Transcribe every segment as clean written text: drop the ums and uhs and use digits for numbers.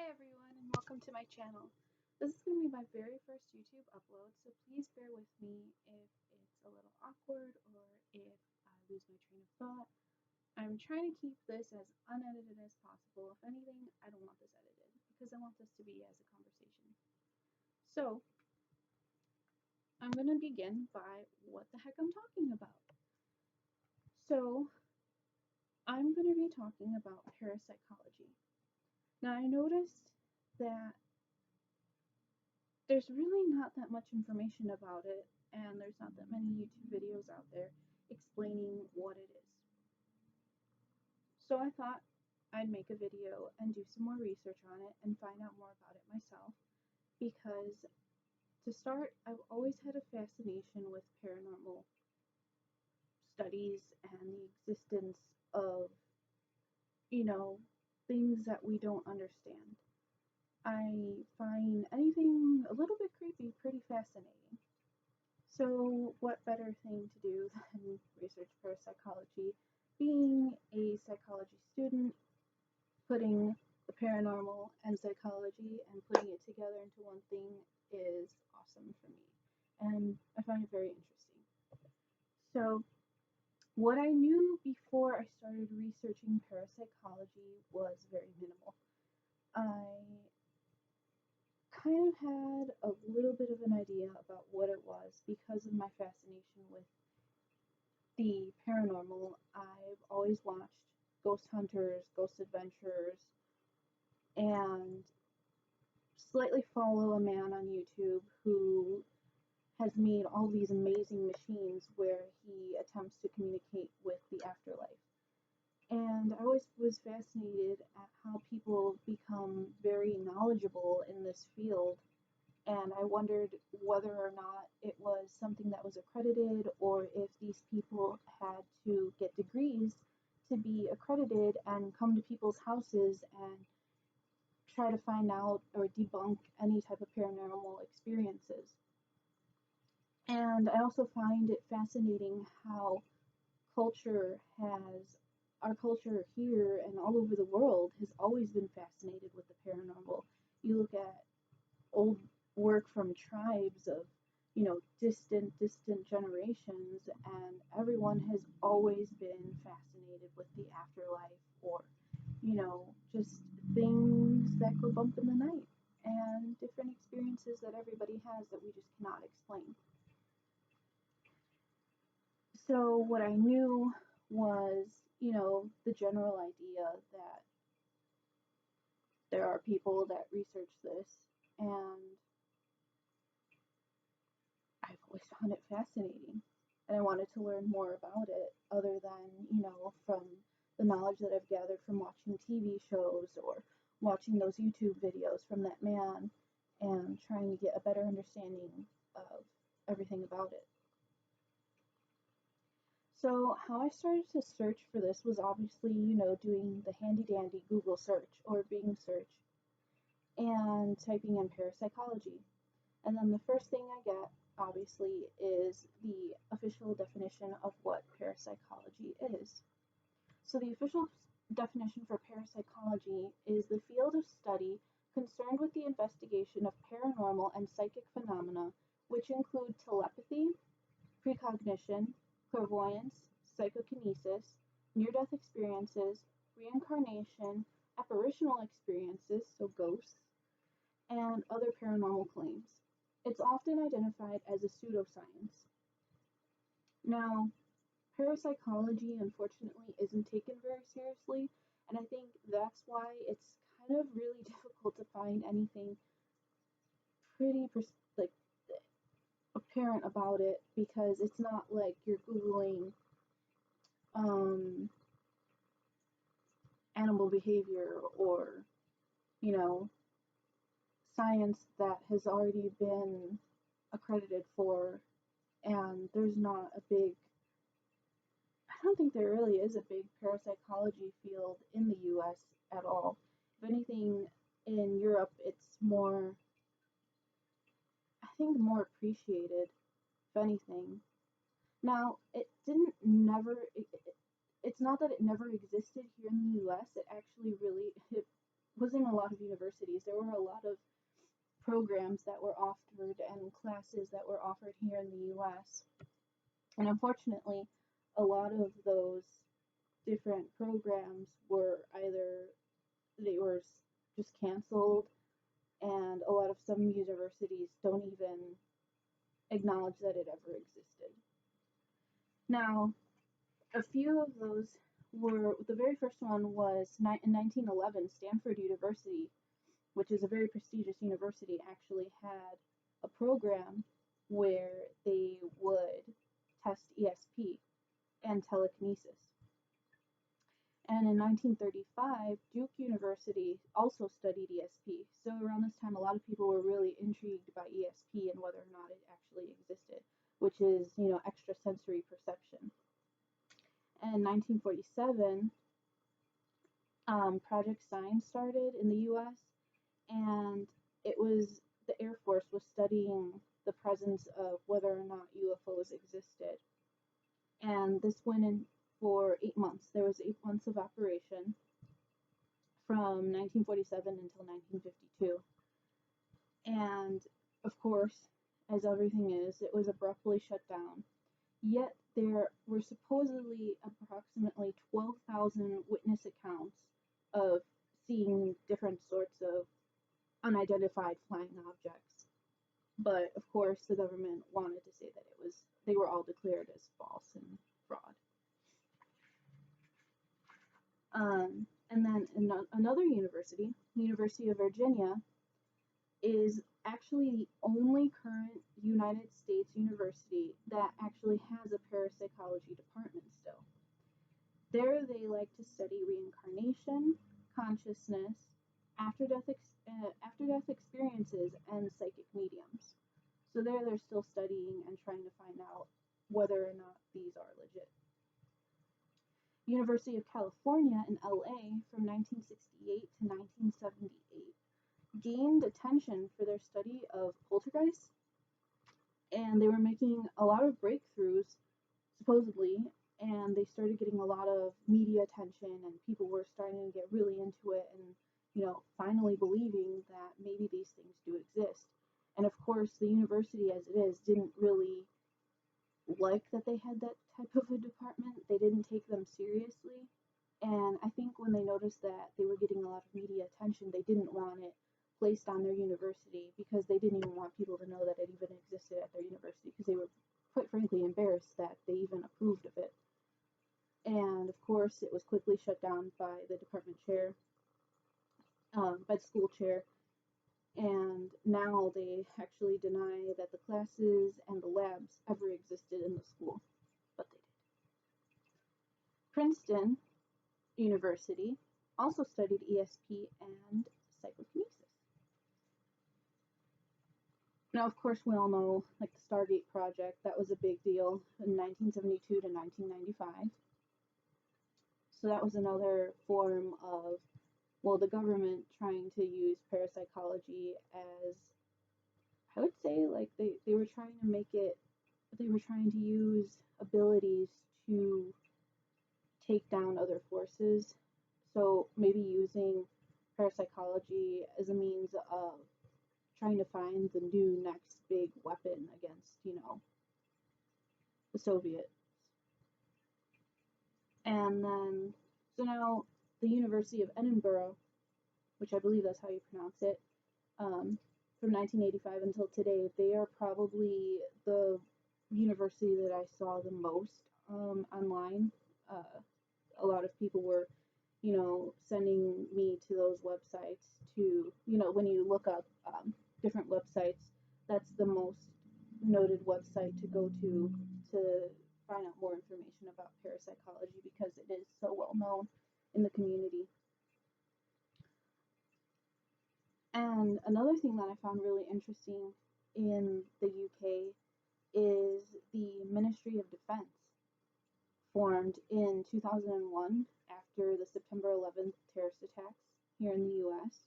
Hi everyone and welcome to my channel. This is going to be my very first YouTube upload, so please bear with me if it's a little awkward or if I lose my train of thought. I'm trying to keep this as unedited as possible. If anything, I don't want this edited because I want this to be as a conversation. So, I'm going to begin by what the heck I'm talking about. So, I'm going to be talking about parapsychology. Now, I noticed that there's really not that much information about it, and there's not that many YouTube videos out there explaining what it is. So I thought I'd make a video and do some more research on it and find out more about it myself, because to start, I've always had a fascination with paranormal studies and the existence of, you know, things that we don't understand. I find anything a little bit creepy pretty fascinating. So, what better thing to do than research parapsychology? Being a psychology student, putting the paranormal and psychology and putting it together into one thing is awesome for me. And I find it very interesting. So, what I knew before I started researching parapsychology was very minimal. I kind of had a little bit of an idea about what it was because of my fascination with the paranormal. I've always watched Ghost Hunters, Ghost Adventures, and slightly follow a man on YouTube who has made all these amazing machines where he attempts to communicate with the afterlife. And I always was fascinated at how people become very knowledgeable in this field, and I wondered whether or not it was something that was accredited or if these people had to get degrees to be accredited and come to people's houses and try to find out or debunk any type of paranormal experiences. And I also find it fascinating how culture has our culture here and all over the world has always been fascinated with the paranormal. You look at old work from tribes of, distant generations, and everyone has always been fascinated with the afterlife or, just things that go bump in the night and different experiences that everybody has that we just cannot explain. So what I knew was, the general idea that there are people that research this, and I've always found it fascinating. And I wanted to learn more about it other than, from the knowledge that I've gathered from watching TV shows or watching those YouTube videos from that man and trying to get a better understanding of everything about it. So, how I started to search for this was obviously, doing the handy dandy Google search or Bing search and typing in parapsychology. And then the first thing I get, obviously, is the official definition of what parapsychology is. So, the official definition for parapsychology is the field of study concerned with the investigation of paranormal and psychic phenomena, which include telepathy, precognition, clairvoyance, psychokinesis, near-death experiences, reincarnation, apparitional experiences, so ghosts, and other paranormal claims. It's often identified as a pseudoscience. Now, parapsychology unfortunately isn't taken very seriously, and I think that's why it's kind of really difficult to find anything pretty like apparent about it, because it's not like you're googling um, animal behavior or, you know, science that has already been accredited for, and there's not a big, I don't think there really is a big parapsychology field in the US at all. If anything, in Europe, it's more, I think, more appreciated, if anything. Now, it didn't never, it's not that it never existed here in the US, it actually really, was in a lot of universities. There were a lot of programs that were offered and classes that were offered here in the US. And unfortunately, a lot of those different programs were either they were just canceled, and a lot of some universities don't even acknowledge that it ever existed. Now, a few of those were the very first one was in 1911, Stanford University, which is a very prestigious university, actually had a program where they would test ESP and telekinesis. And in 1935, Duke University also studied ESP. So around this time, a lot of people were really intrigued by ESP and whether or not it actually existed, which is, extrasensory perception. And in 1947, Project Sign started in the US, and it was the Air Force was studying the presence of whether or not UFOs existed. And this went in for 8 months. There was 8 months of operation from 1947 until 1952. And of course, as everything is, it was abruptly shut down. Yet there were supposedly approximately 12,000 witness accounts of seeing different sorts of unidentified flying objects. But of course, the government wanted to say that they were all declared as false and fraud. And then another university, University of Virginia, is actually the only current United States university that actually has a parapsychology department still. There they like to study reincarnation, consciousness, after-death experiences, and psychic mediums. So there they're still studying and trying to find out whether or not these are legit. University of California in LA from 1968 to 1978 gained attention for their study of poltergeists, and they were making a lot of breakthroughs, supposedly, and they started getting a lot of media attention, and people were starting to get really into it and, finally believing that maybe these things do exist. And of course, the university as it is didn't really like that they had that type of a department. They didn't take them seriously. And I think when they noticed that they were getting a lot of media attention, they didn't want it placed on their university because they didn't even want people to know that it even existed at their university because they were, quite frankly, embarrassed that they even approved of it. And of course, it was quickly shut down by the department chair, by the school chair. And now they actually deny that the classes and the labs ever existed in the school, but they did. Princeton University also studied ESP and psychokinesis. Now, of course, we all know, like the Stargate project, that was a big deal in 1972 to 1995. So that was another form of, the government trying to use parapsychology as, I would say, like they were trying to make it, they were trying to use abilities to take down other forces. So maybe using parapsychology as a means of trying to find the new next big weapon against, the Soviets. And then, so now the University of Edinburgh, which I believe that's how you pronounce it, from 1985 until today, they are probably the university that I saw the most online. A lot of people were, sending me to those websites to, when you look up different websites, that's the most noted website to go to find out more information about parapsychology because it is so well known in the community. And another thing that I found really interesting in the UK is the Ministry of Defense, formed in 2001 after the September 11th terrorist attacks here in the US.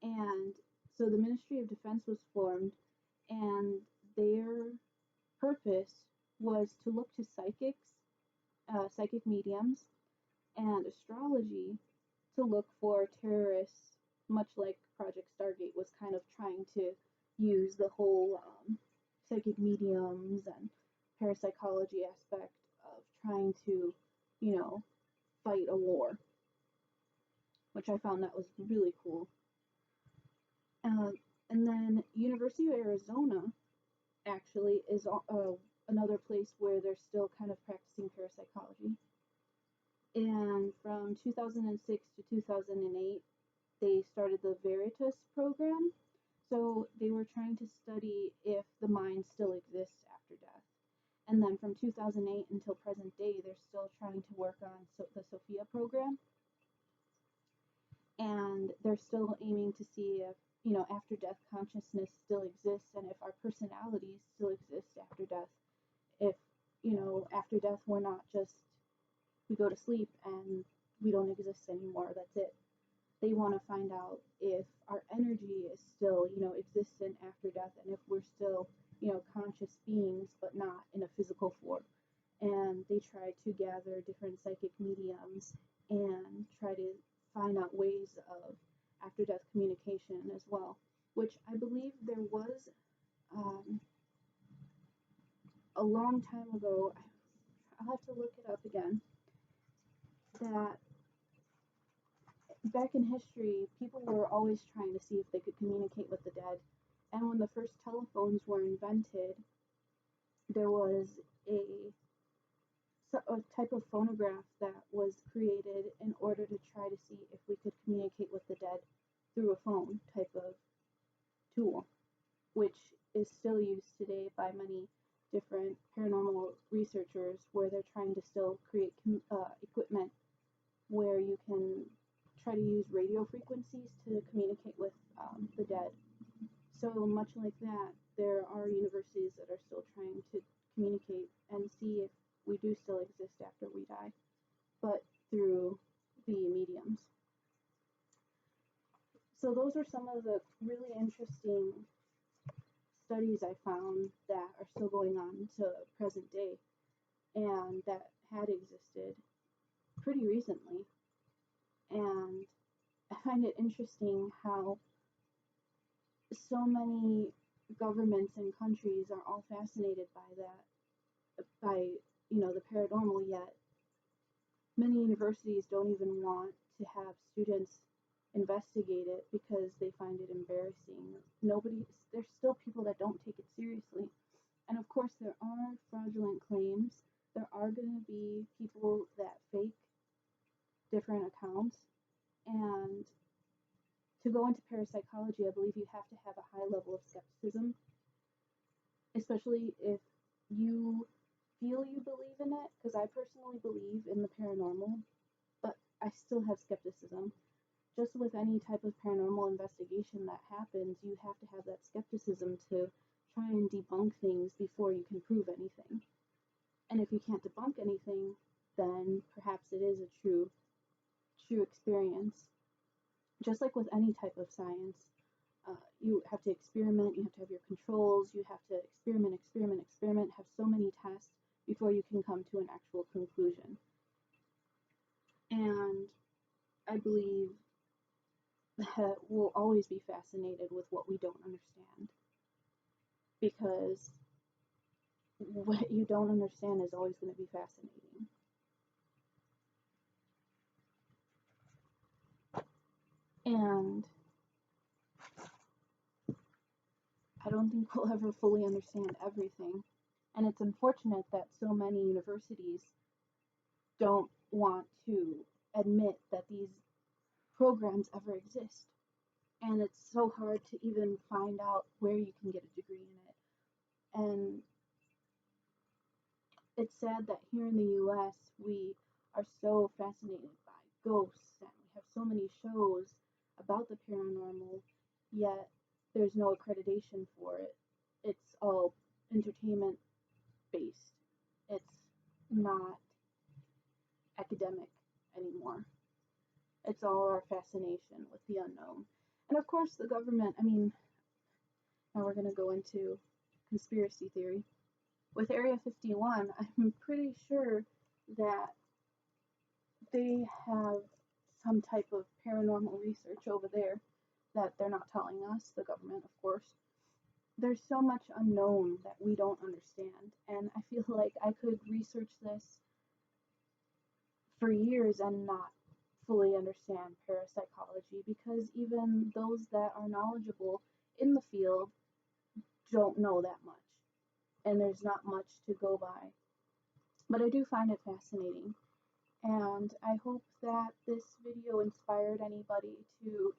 And so the Ministry of Defense was formed, and their purpose was to look to psychics, psychic mediums, and astrology to look for terrorists, much like Project Stargate was kind of trying to use the whole psychic mediums and parapsychology aspect of trying to, you know, fight a war, which I found that was really cool. Um, and then University of Arizona actually is another place where they're still kind of practicing parapsychology. And from 2006 to 2008, they started the Veritas program. So they were trying to study if the mind still exists after death. And then from 2008 until present day, they're still trying to work on the Sophia program. And they're still aiming to see if, after death consciousness still exists and if our personalities still exist after death. If, after death we're not just, we go to sleep and we don't exist anymore, that's it. They want to find out if our energy is still, existent after death, and if we're still, conscious beings, but not in a physical form. And they try to gather different psychic mediums and try to find out ways of after death communication as well, which I believe there was a long time ago. I'll have to look it up again. That back in history, people were always trying to see if they could communicate with the dead. And when the first telephones were invented, there was a, a type of phonograph that was created in order to try to see if we could communicate with the dead through a phone type of tool, which is still used today by many different paranormal researchers, where they're trying to still create equipment where you can try to use radio frequencies to communicate with the dead. So much like that, there are universities that are still trying to communicate and see if we do still exist after we die, but through the mediums. So those are some of the really interesting studies I found that are still going on to present day and that had existed pretty recently. And I find it interesting how so many governments and countries are all fascinated by that, by, the paranormal, yet many universities don't even want to have students investigate it because they find it embarrassing. There's still people that don't take it seriously. And of course, there are fraudulent claims. There are going to be people that fake different accounts. And to go into parapsychology, I believe you have to have a high level of skepticism, especially if you feel you believe in it, because I personally believe in the paranormal, but I still have skepticism. Just with any type of paranormal investigation that happens, you have to have that skepticism to try and debunk things before you can prove anything. And if you can't debunk anything, then perhaps it is a true experience. Just like with any type of science, you have to experiment, you have to have your controls, you have to experiment, have so many tests before you can come to an actual conclusion. And I believe that we'll always be fascinated with what we don't understand, because what you don't understand is always going to be fascinating. And I don't think we'll ever fully understand everything. And it's unfortunate that so many universities don't want to admit that these programs ever exist. And it's so hard to even find out where you can get a degree in it. And it's sad that here in the US we are so fascinated by ghosts and we have so many shows about the paranormal, yet there's no accreditation for it. It's all entertainment based. It's not academic anymore. It's all our fascination with the unknown. And of course, the government, now we're going to go into conspiracy theory. With Area 51, I'm pretty sure that they have some type of paranormal research over there that they're not telling us, the government, of course. There's so much unknown that we don't understand, and I feel like I could research this for years and not fully understand parapsychology because even those that are knowledgeable in the field don't know that much, and there's not much to go by. But I do find it fascinating, and I hope that this video inspired anybody to,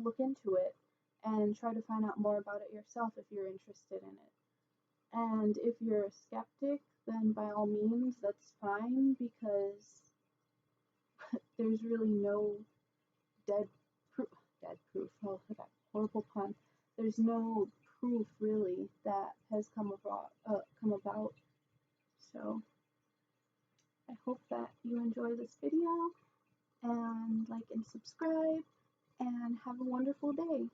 look into it and try to find out more about it yourself if you're interested in it. And if you're a skeptic, then by all means, that's fine because there's really no dead proof. Dead proof. Oh, that horrible pun. There's no proof really that has come about. So I hope that you enjoy this video and like and subscribe and have a wonderful day.